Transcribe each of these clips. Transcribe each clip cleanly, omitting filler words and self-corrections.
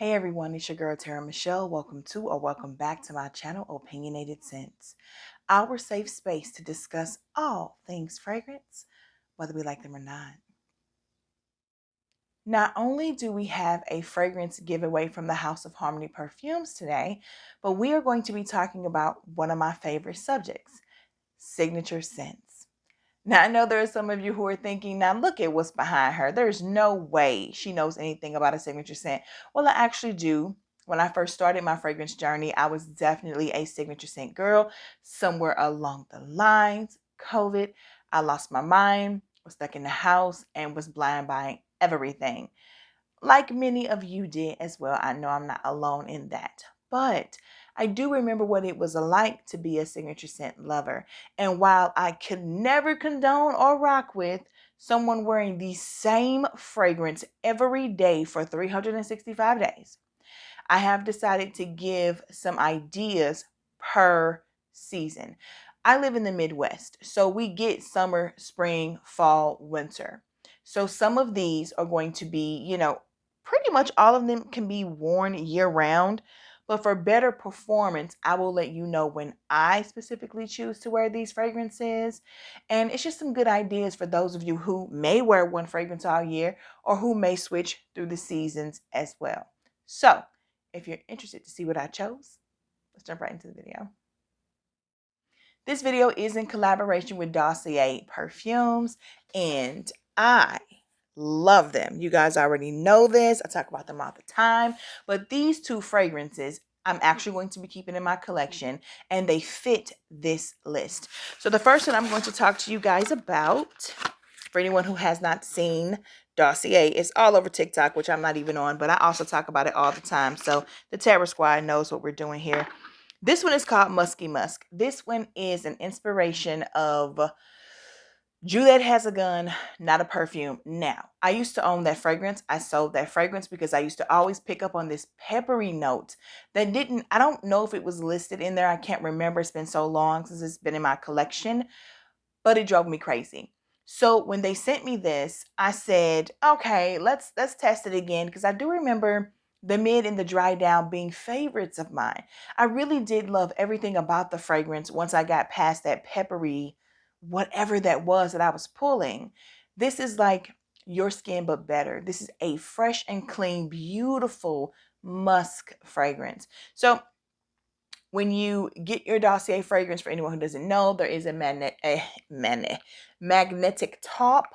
Hey everyone, it's your girl TeraMichelle. Welcome to or welcome back to my channel, Opinionated Scents, our safe space to discuss all things fragrance, whether we like them or not. Not only do we have a fragrance giveaway from the House of Harmony Perfumes today, but we are going to be talking about one of my favorite subjects, signature scents. Now, I know there are some of you who are thinking, now look at what's behind her. There's no way she knows anything about a signature scent. Well, I actually do. When I first started my fragrance journey, I was definitely a signature scent girl. Somewhere along the lines, COVID, I lost my mind, was stuck in the house, and was blind buying everything. Like many of you did as well. I know I'm not alone in that. But I do remember what it was like to be a signature scent lover. And while I could never condone or rock with someone wearing the same fragrance every day for 365 days, I have decided to give some ideas per season. I live in the Midwest, so we get summer, spring, fall, winter. So some of these are going to be, pretty much all of them can be worn year round. But for better performance, I will let you know when I specifically choose to wear these fragrances. And it's just some good ideas for those of you who may wear one fragrance all year or who may switch through the seasons as well. So, if you're interested to see what I chose, let's jump right into the video. This video is in collaboration with Dossier Perfumes, and I love them. You guys already know this. I talk about them all the time, but these two fragrances I'm actually going to be keeping in my collection, and they fit this list. So the first one I'm going to talk to you guys about, for anyone who has not seen Dossier, it's all over TikTok, which I'm not even on, but I also talk about it all the time. So the Terror Squad knows what we're doing here. This one is called Musky Musk. This one is an inspiration of Juliet Has a Gun, Not a Perfume. Now, I used to own that fragrance. I sold that fragrance because I used to always pick up on this peppery note that I don't know if it was listed in there. I can't remember. It's been so long since it's been in my collection, but it drove me crazy. So when they sent me this, I said, okay, let's test it again, because I do remember the mid and the dry down being favorites of mine. I really did love everything about the fragrance once I got past that peppery, whatever that was that I was pulling. This is like your skin, but better. This is a fresh and clean, beautiful musk fragrance. So when you get your Dossier fragrance, for anyone who doesn't know, there is a magnetic top,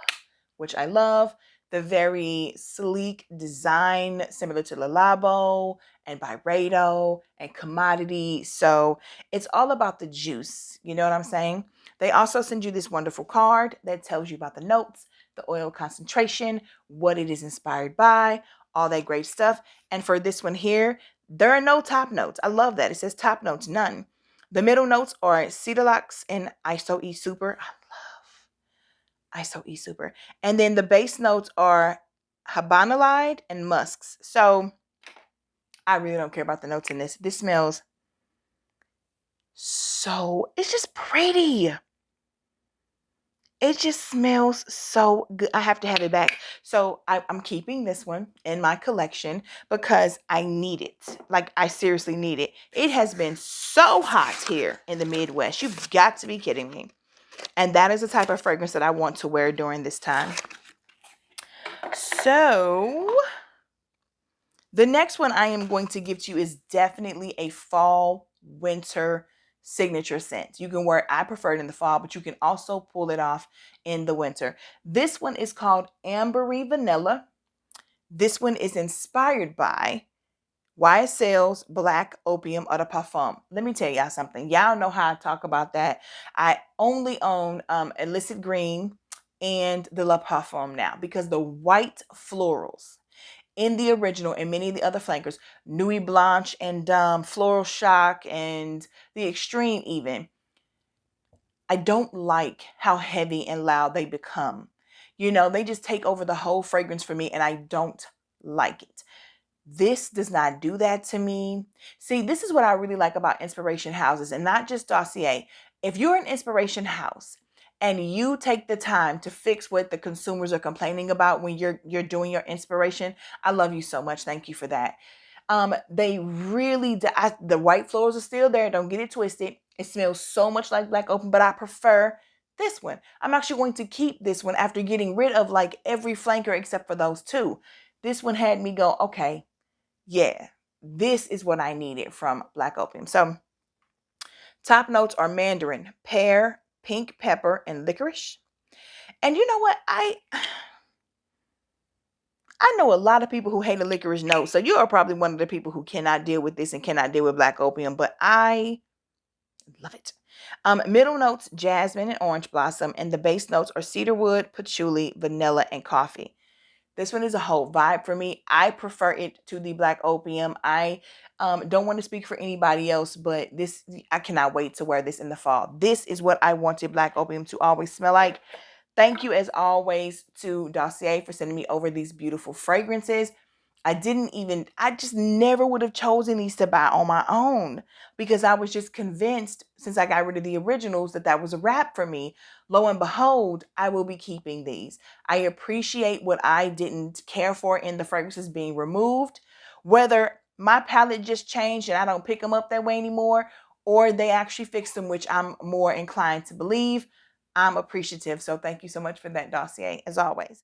which I love. The very sleek design, similar to Le Labo and Byredo and Commodity. So it's all about the juice. You know what I'm saying? They also send you this wonderful card that tells you about the notes, the oil concentration, what it is inspired by, all that great stuff. And for this one here, there are no top notes. I love that. It says top notes, none. The middle notes are Cedarlux and ISO E Super. I love ISO E Super. And then the base notes are Habanalide and Musks. So I really don't care about the notes in this. This smells it's just pretty. It just smells so good. I have to have it back. So I'm keeping this one in my collection because I need it. Like, I seriously need it. It has been so hot here in the Midwest. You've got to be kidding me. And that is the type of fragrance that I want to wear during this time. So the next one I am going to give to you is definitely a fall, winter signature scent. You can wear it, I prefer it in the fall, but you can also pull it off in the winter. This one is called Ambery Vanilla. This one is inspired by YSL's Black Opium Eau de Parfum. Let me tell y'all something. Y'all know how I talk about that. I only own Illicit Green and the La Parfum now because the white florals in the original and many of the other flankers, Nuit Blanche and Floral Shock and the Extreme even, I don't like how heavy and loud they become. You know, they just take over the whole fragrance for me and I don't like it. This does not do that to me. See, this is what I really like about inspiration houses and not just Dossier. If you're an inspiration house and you take the time to fix what the consumers are complaining about when you're doing your inspiration, I love you so much. Thank you for that. They really, the white florals are still there. Don't get it twisted. It smells so much like Black Opium, but I prefer this one. I'm actually going to keep this one after getting rid of like every flanker except for those two. This one had me go, okay, yeah, this is what I needed from Black Opium. So top notes are mandarin, pear, pink pepper, and licorice. And you know what? I know a lot of people who hate a licorice note. So you are probably one of the people who cannot deal with this and cannot deal with Black Opium, but I love it. Middle notes, jasmine and orange blossom, and the base notes are cedarwood, patchouli, vanilla, and coffee. This one is a whole vibe for me. I prefer it to the Black Opium. I don't want to speak for anybody else, but this, I cannot wait to wear this in the fall. This is what I wanted Black Opium to always smell like. Thank you as always to Dossier for sending me over these beautiful fragrances. I just never would have chosen these to buy on my own because I was just convinced since I got rid of the originals that was a wrap for me. Lo and behold, I will be keeping these. I appreciate what I didn't care for in the fragrances being removed, whether my palette just changed and I don't pick them up that way anymore, or they actually fixed them, which I'm more inclined to believe. I'm appreciative. So thank you so much for that, Dossier, as always.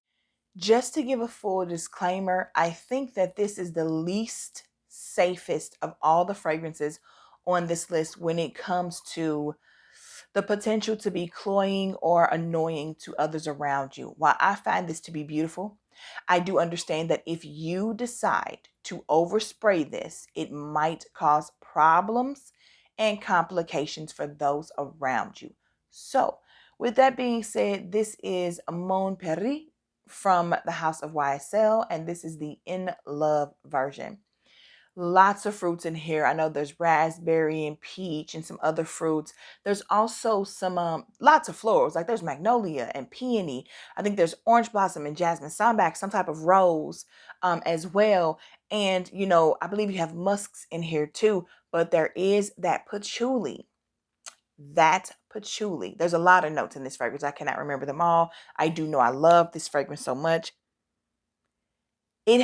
Just to give a full disclaimer, I think that this is the least safest of all the fragrances on this list when it comes to the potential to be cloying or annoying to others around you. While I find this to be beautiful, I do understand that if you decide to overspray this, it might cause problems and complications for those around you. So, with that being said, this is Mont Blanc from the House of YSL, and this is the In Love version. Lots of fruits in here. I know there's raspberry and peach and some other fruits. There's also some lots of florals. Like there's magnolia and peony. I think there's orange blossom and jasmine sambac, some type of rose as well. And you know, I believe you have musks in here too, but there is that patchouli. That patchouli. There's a lot of notes in this fragrance. I cannot remember them all. I do know I love this fragrance so much. It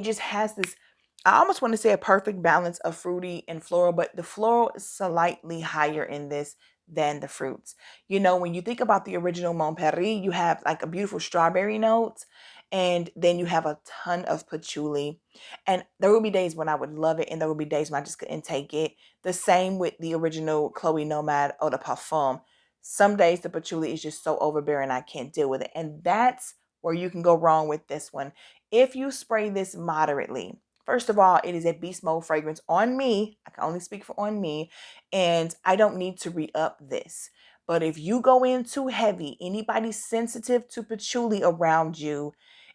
just has this, I almost want to say a perfect balance of fruity and floral, but the floral is slightly higher in this than the fruits. You know, when you think about the original Mont Blanc, you have like a beautiful strawberry notes, and then you have a ton of patchouli. And there will be days when I would love it, and there will be days when I just couldn't take it. The same with the original Chloe Nomad Eau de Parfum. Some days the patchouli is just so overbearing, I can't deal with it. And that's where you can go wrong with this one. If you spray this moderately, first of all, it is a beast mode fragrance on me. I can only speak for on me, and I don't need to re-up this. But if you go in too heavy, anybody sensitive to patchouli around you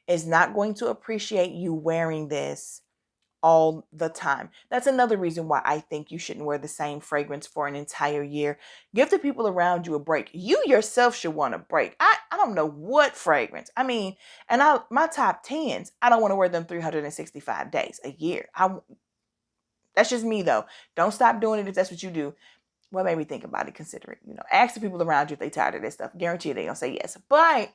is not going to appreciate you wearing this all the time. That's another reason why I think you shouldn't wear the same fragrance for an entire year. Give the people around you a break. You yourself should want a break. I don't know what fragrance. I mean, and my top 10s, I don't want to wear them 365 days a year. That's just me though. Don't stop doing it if that's what you do. Well, maybe think about it, consider it. You know, ask the people around you if they tired of this stuff. Guarantee they gonna say yes. But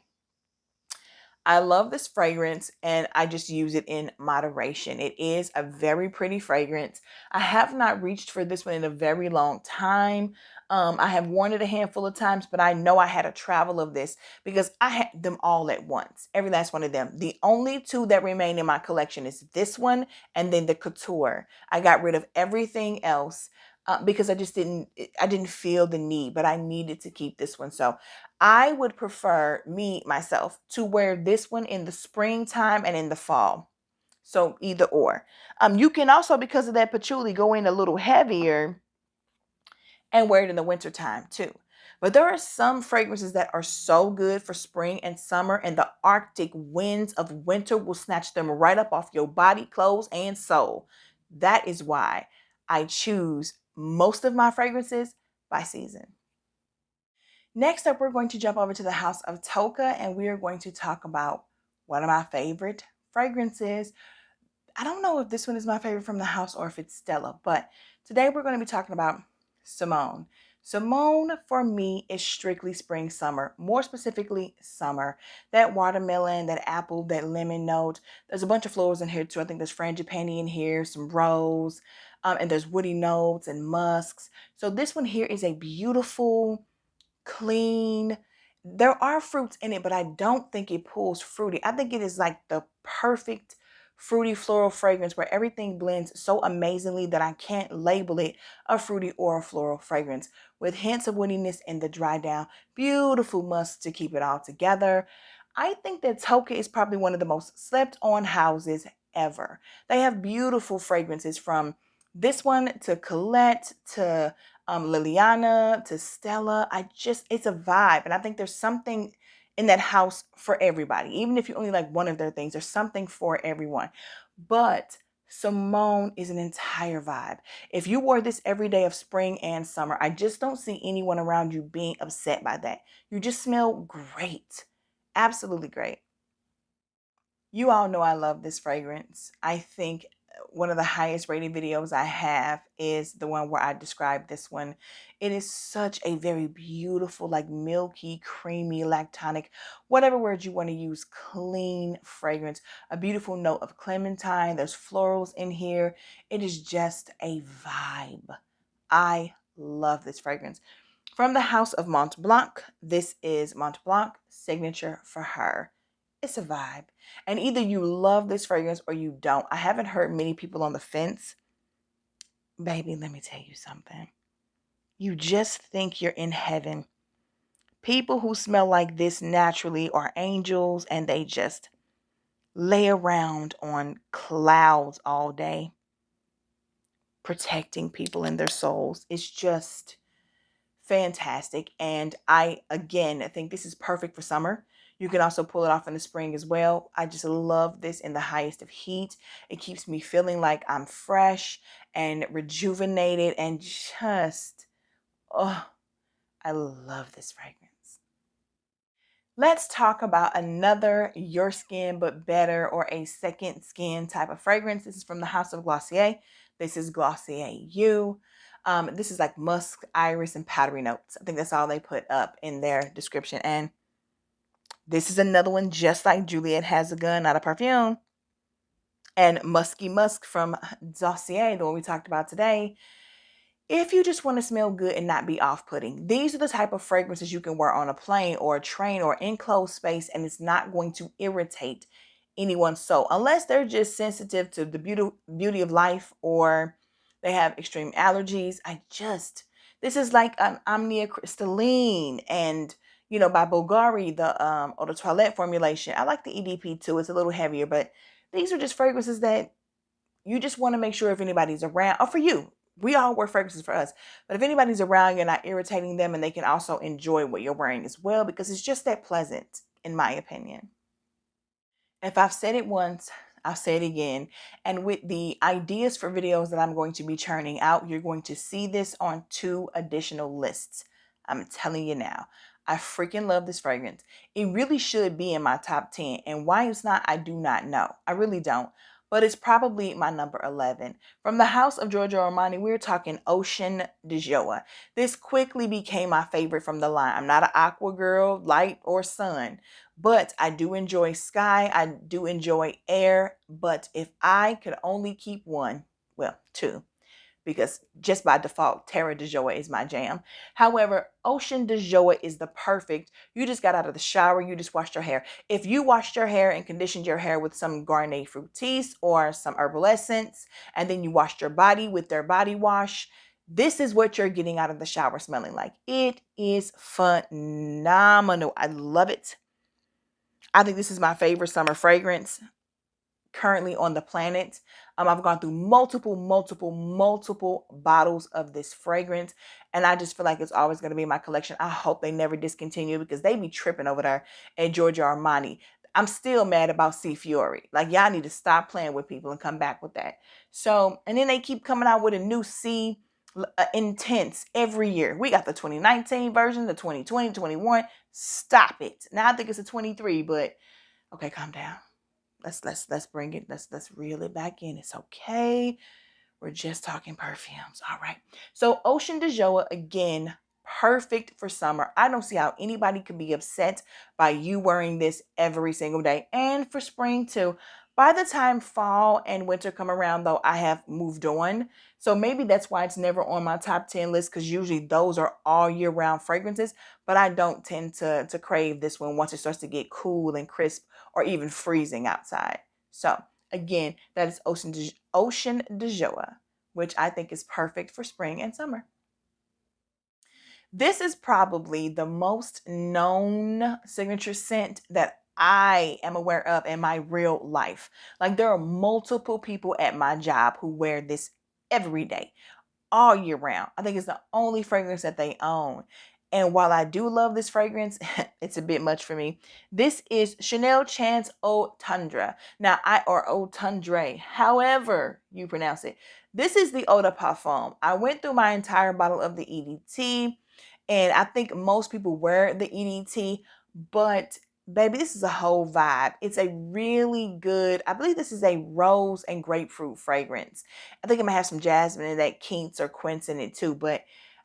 I love this fragrance and I just use it in moderation. It is a very pretty fragrance. I have not reached for this one in a very long time. I have worn it a handful of times, but I know I had a travel of this because I had them all at once. Every last one of them. The only two that remain in my collection is this one and then the Couture. I got rid of everything else because I didn't feel the need, but I needed to keep this one. So I would prefer myself to wear this one in the springtime and in the fall. So either or. You can also, because of that patchouli, go in a little heavier and wear it in the wintertime too. But there are some fragrances that are so good for spring and summer, and the Arctic winds of winter will snatch them right up off your body, clothes, and soul. That is why I choose most of my fragrances by season. Next up, we're going to jump over to the House of Tocca, and we are going to talk about one of my favorite fragrances. I don't know if this one is my favorite from the house or if it's Stella, but today we're going to be talking about Simone. Simone for me is strictly spring summer, more specifically summer. That watermelon, that apple, that lemon note. There's a bunch of florals in here too. I think there's frangipani in here, some rose, and there's woody notes and musks. So this one here is a beautiful, clean. There are fruits in it, but I don't think it pulls fruity. I think it is like the perfect fruity floral fragrance where everything blends so amazingly that I can't label it a fruity or a floral fragrance, with hints of woodiness in the dry down. Beautiful musk to keep it all together. I think that Toka is probably one of the most slept on houses ever. They have beautiful fragrances from this one to Colette to Liliana to Stella. It's a vibe. And I think there's something in that house for everybody. Even if you only like one of their things, there's something for everyone. But Simone is an entire vibe. If you wore this every day of spring and summer, I just don't see anyone around you being upset by that. You just smell great. Absolutely great. You all know I love this fragrance. I think one of the highest rated videos I have is the one where I describe this one. It is such a very beautiful, like milky, creamy, lactonic, whatever word you want to use, clean fragrance. A beautiful note of clementine. There's florals in here. It is just a vibe. I love this fragrance. From the house of Mont Blanc, this is Mont Blanc Signature for Her. It's a vibe. And either you love this fragrance or you don't. I haven't heard many people on the fence. Baby, let me tell you something. You just think you're in heaven. People who smell like this naturally are angels, and they just lay around on clouds all day, protecting people and their souls. It's just fantastic. And I, again, think this is perfect for summer. You can also pull it off in the spring as well. I just love this in the highest of heat. It keeps me feeling like I'm fresh and rejuvenated and just, oh, I love this fragrance. Let's talk about another your skin but better, or a second skin type of fragrance. This is from the house of Glossier. This is Glossier You. This is like musk, iris, and powdery notes. I think that's all they put up in their description. And this is another one just like Juliet Has a Gun, not a perfume. And Musky Musk from Dossier, the one we talked about today. If you just want to smell good and not be off-putting, these are the type of fragrances you can wear on a plane or a train or enclosed space, and it's not going to irritate anyone's soul unless they're just sensitive to the beauty of life, or they have extreme allergies. This is like an Omnia Crystalline and, by Bulgari, the Eau de Toilette formulation. I like the EDP too. It's a little heavier, but these are just fragrances that you just want to make sure if anybody's around, or for you. We all wear fragrances for us. But if anybody's around, you're not irritating them, and they can also enjoy what you're wearing as well, because it's just that pleasant, in my opinion. If I've said it once, I'll say it again. And with the ideas for videos that I'm going to be churning out, you're going to see this on 2 additional lists. I'm telling you now. I freaking love this fragrance. It really should be in my top 10. And why it's not, I do not know. I really don't. But it's probably my number 11. From the house of Giorgio Armani, we're talking Ocean Dejoa. This quickly became my favorite from the line. I'm not an aqua girl, light or sun, but I do enjoy sky. I do enjoy air. But if I could only keep one, well, 2, because just by default, Terra Dejoa is my jam. However, Ocean Dejoa is the perfect. You just got out of the shower, you just washed your hair. If you washed your hair and conditioned your hair with some Garnier Fructis or some herbal essence, and then you washed your body with their body wash, this is what you're getting out of the shower smelling like. It is phenomenal. I love it. I think this is my favorite summer fragrance currently on the planet. I've gone through multiple bottles of this fragrance, and I just feel like it's always going to be in my collection. I hope they never discontinue, because they be tripping over there at Giorgio Armani. I'm still mad about C Fiore. Like, y'all need to stop playing with people and come back with that. So, and then they keep coming out with a new C Intense every year. We got the 2019 version, the 2020, 21. Stop it. Now I think it's a 23, but okay, calm down. Let's bring it. Let's reel it back in. It's okay. We're just talking perfumes. All right. So Ocean Dejoa, again, perfect for summer. I don't see how anybody could be upset by you wearing this every single day. And for spring too. By the time fall and winter come around, though, I have moved on. So maybe that's why it's never on my top 10 list, because usually those are all year round fragrances. But I don't tend to crave this one once it starts to get cool and crisp or even freezing outside. So again, that is Ocean Dejoa, which I think is perfect for spring and summer. This is probably the most known signature scent that I am aware of in my real life. Like, there are multiple people at my job who wear this every day, all year round. I think it's the only fragrance that they own. And while I do love this fragrance, it's a bit much for me. This is Chanel Chance Eau Tundra. Now, or Eau Tundra, however you pronounce it. This is the Eau de Parfum. I went through my entire bottle of the EDT, and I think most people wear the EDT, but baby, this is a whole vibe. It's a really good, I believe this is a rose and grapefruit fragrance. I think it might have some jasmine and that quince or quince in it too, but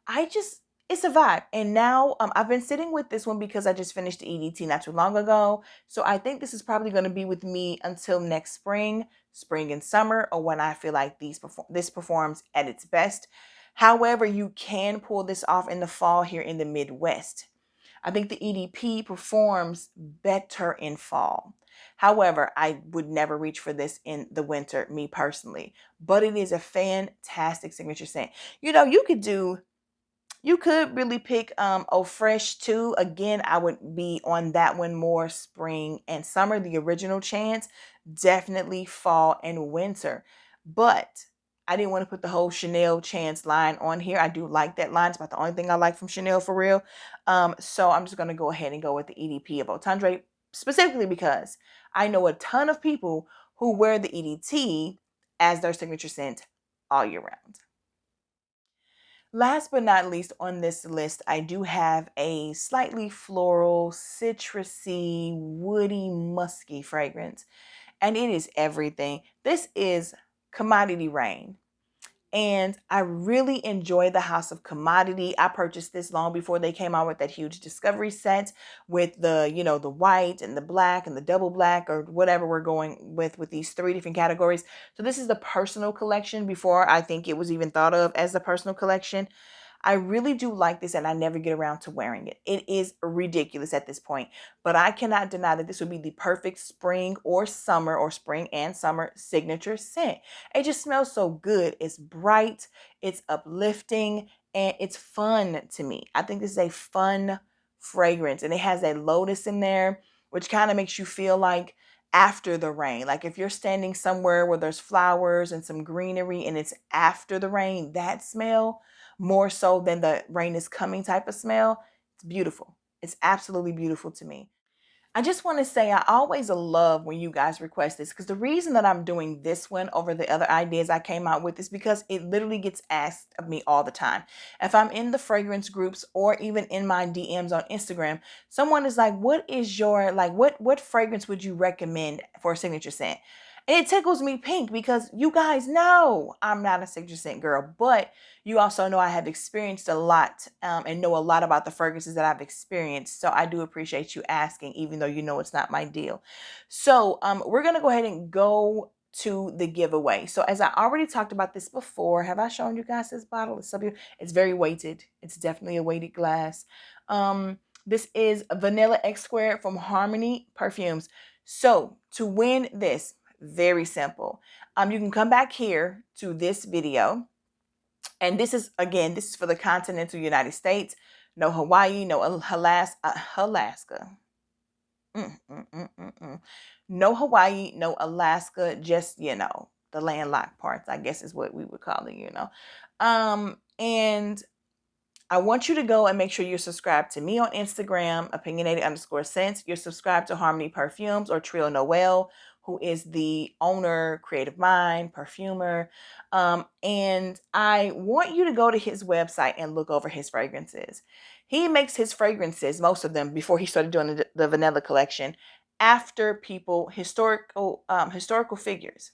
it's a vibe. And now I've been sitting with this one because I just finished the EDT not too long ago. So I think this is probably going to be with me until next spring and summer, or when I feel like this performs at its best. However, you can pull this off in the fall here in the Midwest. I think the EDP performs better in fall. However, I would never reach for this in the winter, me personally. But it is a fantastic signature scent. You know, you could really pick Eau Fresh too. Again, I would be on that one more spring and summer. The original Chance, definitely fall and winter. But I didn't want to put the whole Chanel Chance line on here. I do like that line. It's about the only thing I like from Chanel for real. So I'm just going to go ahead and go with the EDP of Eau Tundra, specifically because I know a ton of people who wear the EDT as their signature scent all year round. Last but not least on this list, I do have a slightly floral, citrusy, woody, musky fragrance, and it is everything. This is Commodity Rain. And I really enjoy the House of Commodity. I purchased this long before they came out with that huge discovery set with the, the white and the black and the double black, or whatever we're going with these 3 different categories. So this is the personal collection before I think it was even thought of as the personal collection. I really do like this, and I never get around to wearing it. It is ridiculous at this point, but I cannot deny that this would be the perfect spring or spring and summer signature scent. It just smells so good. It's bright, it's uplifting, and it's fun to me. I think this is a fun fragrance, and it has a lotus in there, which kind of makes you feel like after the rain. Like if you're standing somewhere where there's flowers and some greenery and it's after the rain, that smell, more so than the rain is coming type of smell, it's beautiful. It's absolutely beautiful to me. I just want to say I always love when you guys request this, because the reason that I'm doing this one over the other ideas I came out with is because it literally gets asked of me all the time. If I'm in the fragrance groups or even in my DMs on Instagram, someone is like, what is your, what fragrance would you recommend for a signature scent? And it tickles me pink because you guys know I'm not a signature scent girl, but you also know I have experienced a lot and know a lot about the fragrances that I've experienced. So I do appreciate you asking, even though you know it's not my deal. So we're going to go ahead and go to the giveaway. So as I already talked about this before, have I shown you guys this bottle? It's so beautiful. It's very weighted. It's definitely a weighted glass. This is Vanilla X Squared from Harmony Perfumes. So to win this, very simple. You can come back here to this video. And this is for the continental United States. No Hawaii, no Alaska. No Hawaii, no Alaska, just, the landlocked parts, I guess is what we would call it, And I want you to go and make sure you're subscribed to me on Instagram, opinionated_scents. You're subscribed to Harmony Perfumes or Trio Noel, who is the owner, creative mind, perfumer. And I want you to go to his website and look over his fragrances. He makes his fragrances, most of them, before he started doing the vanilla collection, after historical figures.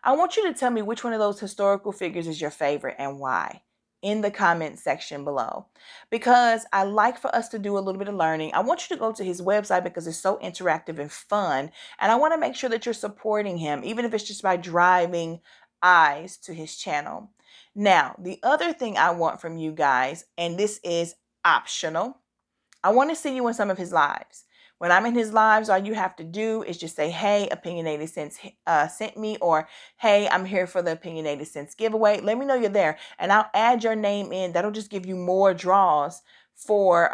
I want you to tell me which one of those historical figures is your favorite and why. in the comment section below, because I like for us to do a little bit of learning. I want you to go to his website because it's so interactive and fun. And I want to make sure that you're supporting him, even if it's just by driving eyes to his channel. Now, the other thing I want from you guys, and this is optional, I want to see you in some of his lives. When I'm in his lives, all you have to do is just say, hey, Opinionated Sense sent me, or hey, I'm here for the Opinionated Sense giveaway. Let me know you're there, and I'll add your name in. That'll just give you more draws for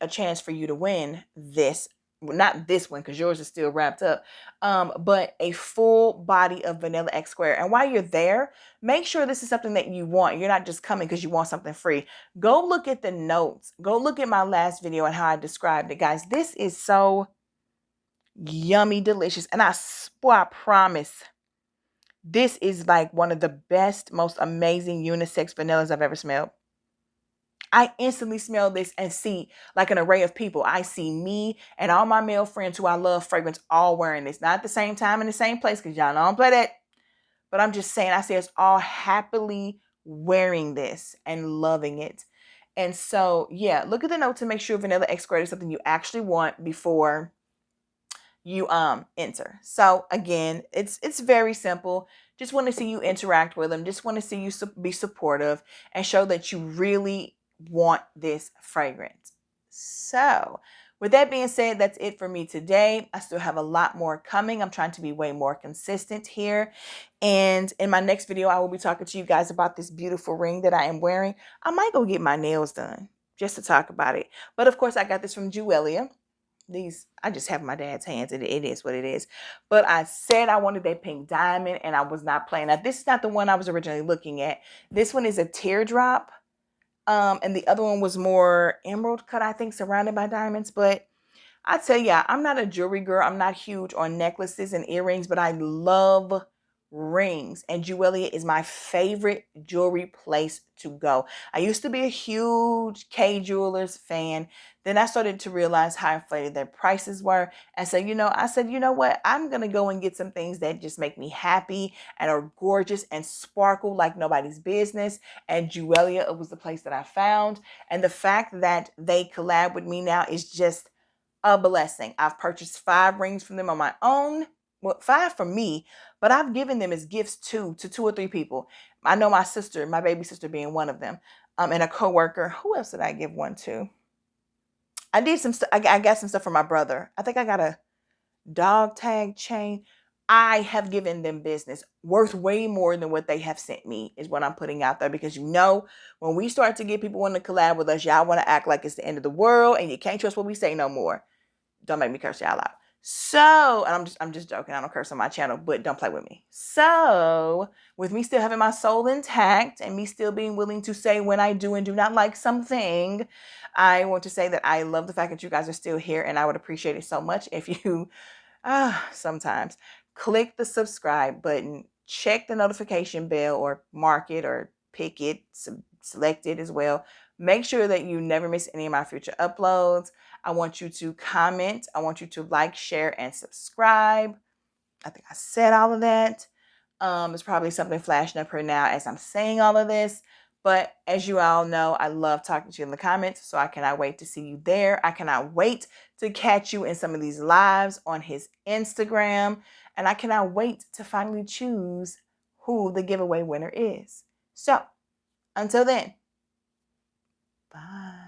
a chance for you to win this. Well, not this one, because yours is still wrapped up, but a full body of Vanilla X Square. And while you're there, make sure this is something that you want. You're not just coming because you want something free. Go look at the notes. Go look at my last video and how I described it, guys. This is so yummy, delicious. And I promise, this is like one of the best, most amazing unisex vanillas I've ever smelled. I instantly smell this and see like an array of people. I see me and all my male friends who I love fragrance all wearing this. Not at the same time in the same place, because y'all know I don't play that. But I'm just saying, I see us all happily wearing this and loving it. And so, yeah, look at the note to make sure Vanilla X Squared is something you actually want before you enter. So again, it's very simple. Just want to see you interact with them. Just want to see you be supportive and show that you really want this fragrance. So with that being said, that's it for me today. I still have a lot more coming. I'm trying to be way more consistent here. And in my next video, I will be talking to you guys about this beautiful ring that I am wearing. I might go get my nails done just to talk about it. But of course, I got this from Jeulia. These, I just have my dad's hands. It is what it is. But I said I wanted that pink diamond, and I was not playing. Now, this is not the one I was originally looking at. This one is a teardrop. And the other one was more emerald cut, I think, surrounded by diamonds. But I tell ya, I'm not a jewelry girl. I'm not huge on necklaces and earrings, but I love rings. And Jeulia is my favorite jewelry place to go. I used to be a huge K Jewelers fan. Then I started to realize how inflated their prices were. And so, I said, you know what? I'm going to go and get some things that just make me happy and are gorgeous and sparkle like nobody's business. And Jeulia was the place that I found. And the fact that they collab with me now is just a blessing. I've purchased 5 rings from them on my own. Well, 5 from me, but I've given them as gifts to 2 or 3 people. I know my sister, my baby sister being one of them, and a coworker. Who else did I give one to? I did some stuff. I got some stuff for my brother. I think I got a dog tag chain. I have given them business worth way more than what they have sent me, is what I'm putting out there, because when we start to get people wanting to collab with us, y'all want to act like it's the end of the world and you can't trust what we say no more. Don't make me curse y'all out. So, and I'm just joking. I don't curse on my channel, but don't play with me. So, with me still having my soul intact and me still being willing to say when I do and do not like something, I want to say that I love the fact that you guys are still here, and I would appreciate it so much if you sometimes click the subscribe button, check the notification bell, or mark it or pick it, select it as well. Make sure that you never miss any of my future uploads. I want you to comment. I want you to like, share, and subscribe. I think I said all of that. There's probably something flashing up here now as I'm saying all of this. But as you all know, I love talking to you in the comments, so I cannot wait to see you there. I cannot wait to catch you in some of these lives on his Instagram. And I cannot wait to finally choose who the giveaway winner is. So, until then, bye.